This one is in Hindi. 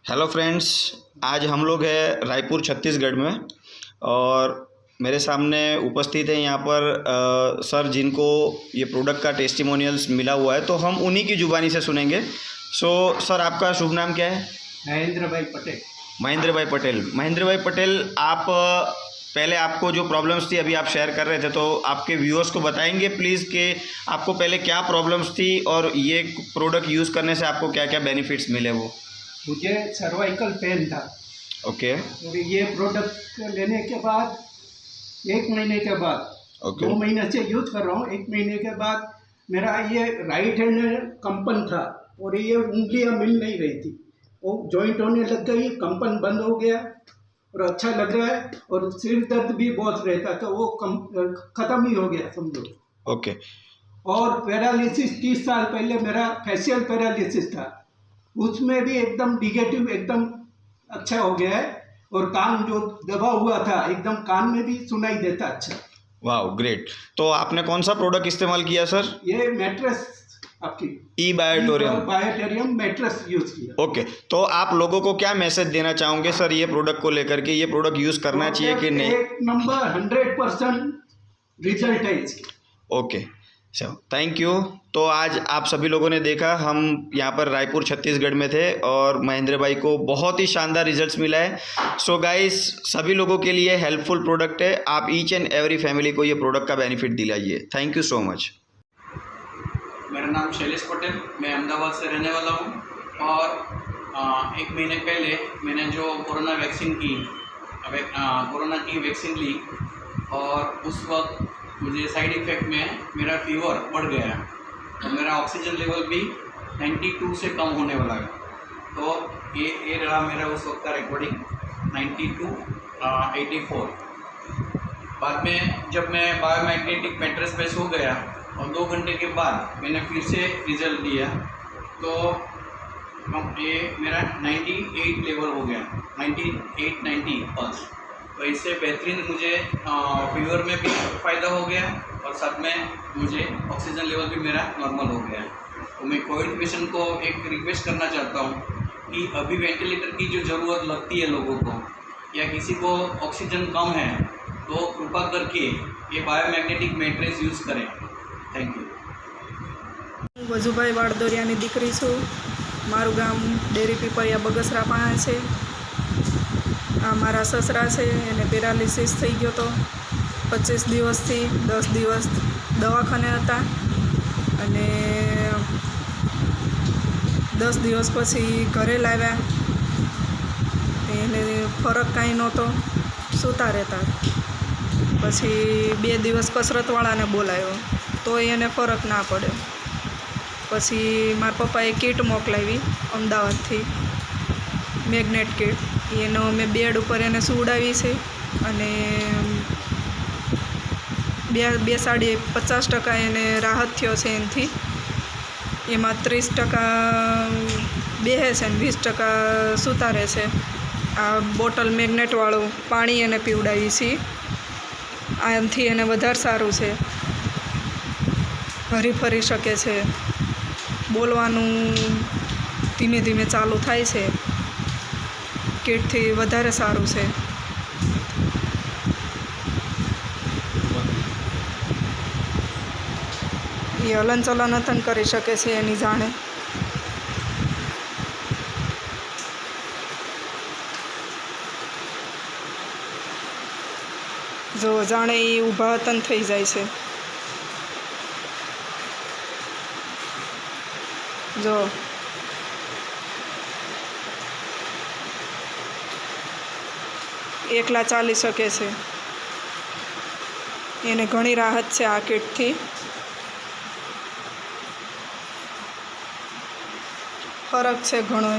हेलो फ्रेंड्स, आज हम लोग हैं रायपुर छत्तीसगढ़ में और मेरे सामने उपस्थित है यहाँ पर सर जिनको ये प्रोडक्ट का टेस्टिमोनियल्स मिला हुआ है, तो हम उन्हीं की ज़ुबानी से सुनेंगे। सर, आपका शुभ नाम क्या है? महेंद्र भाई पटेल। महेंद्र भाई पटेल, आप पहले आपको जो प्रॉब्लम्स थी अभी आप शेयर कर रहे थे, तो आपके व्यूअर्स को बताएंगे प्लीज़ कि आपको पहले क्या प्रॉब्लम्स थी और ये प्रोडक्ट यूज़ करने से आपको क्या क्या बेनिफिट्स मिले वो। मुझे सर्वाइकल पेन था। ओके। और ये प्रोडक्ट लेने के बाद 1 महीने के बाद, 2 महीने से यूज़ कर रहा हूँ, 1 महीने के बाद मेरा ये राइट हैंड कंपन था और ये उंगलियाँ मिल नहीं रही थी, वो जॉइंट होने लग गई, कंपन बंद हो गया और अच्छा लग रहा है। और सिर दर्द भी बहुत रहता था, वो ख़त्म ही हो गया समझो। ओके। और पैरालिसिस 30 साल पहले मेरा फेशियल पैरालिसिस था, उसमें भी एकदम निगेटिव, एकदम अच्छा हो गया है। और कान जो दबा हुआ था एकदम कान में भी सुनाई देता अच्छा। वाह, ग्रेट। तो आपने कौन सा प्रोडक्ट इस्तेमाल किया सर? ये मैट्रेस आपकी बायोटेरियम मैट्रेस यूज किया। ओके। तो आप लोगों को क्या मैसेज देना चाहोगे सर ये प्रोडक्ट को लेकर के? ये प्रोडक्ट यूज़ करना चाहिए कि नहीं? एक नंबर 100% रिजल्ट है इसकी। Okay, so thank you. तो आज आप सभी लोगों ने देखा, हम यहाँ पर रायपुर छत्तीसगढ़ में थे और महेंद्र भाई को बहुत ही शानदार रिजल्ट्स मिला है। सो गाइस, सभी लोगों के लिए हेल्पफुल प्रोडक्ट है। आप ईच एंड एवरी फैमिली को ये प्रोडक्ट का बेनिफिट दिलाइए। Thank you so much. मेरा नाम शैलेश पटेल, मैं अहमदाबाद से रहने वाला हूँ। और 1 महीने पहले मैंने जो कोरोना की वैक्सीन ली और उस वक्त मुझे साइड इफ़ेक्ट में मेरा फीवर बढ़ गया और मेरा ऑक्सीजन लेवल भी 92 से कम होने वाला है। तो ये रहा मेरा उस वक्त का रिकॉर्डिंग 92 84। बाद में जब मैं बायोमैग्नेटिक मैट्रेस पे सो गया और 2 घंटे के बाद मैंने फिर से रिजल्ट दिया, तो ये मेरा 98 लेवल हो गया, 90 पल्स। तो इससे बेहतरीन मुझे फीवर में भी फ़ायदा हो गया और साथ में मुझे ऑक्सीजन लेवल भी मेरा नॉर्मल हो गया। तो मैं कोविड पेशेंट को एक रिक्वेस्ट करना चाहता हूँ कि अभी वेंटिलेटर की जो ज़रूरत लगती है लोगों को, या किसी को ऑक्सीजन कम है, तो कृपा करके ये बायोमैग्नेटिक मैट्रेस यूज़ करें। Thank you. वजुभाई वाड़दोरियानी दीकरी छूँ। मारू गाम डेरी पीपरिया बगसरा पासे है। आ मारा ससरा है, एने पेरालिसिस थई गयो तो 25 दिवस थी 10 दिवस दवाखाने हता अने 10 दिवस पछी घरे लाव्या। एने फरक कांई नहोतो, सूता रहता। पछी 2 दिवस कसरतवाळाने बोलाव्यो तो एने फरक ना पड़े। पछी मारा पप्पाए किट मोकलावी अमदावादथी, मैग्नेट किट। एनो मैं बेड पर एने सुवडावी छे अने 50% एने राहत थयो छे एनथी। एमां 30% बेहे छे ने 20% सूता रहे छे। आ बोटल मैग्नेटवाळुं पाणी एने पीवडावी छे, आनाथी एने वधारे सारुं छे। हरी फरी शके छे, बोलवानुं धीमे धीमे चालू थाय छे। किटथी वधारे सारुं छे। ये हलन चलन हथन करी शके छे एनी जाणे। जो जाणे ई ऊभा हथन थई जाय छे। जो एकला चाली शके छे। एने घणी राहत छे आ किटथी। फरक छे घणो।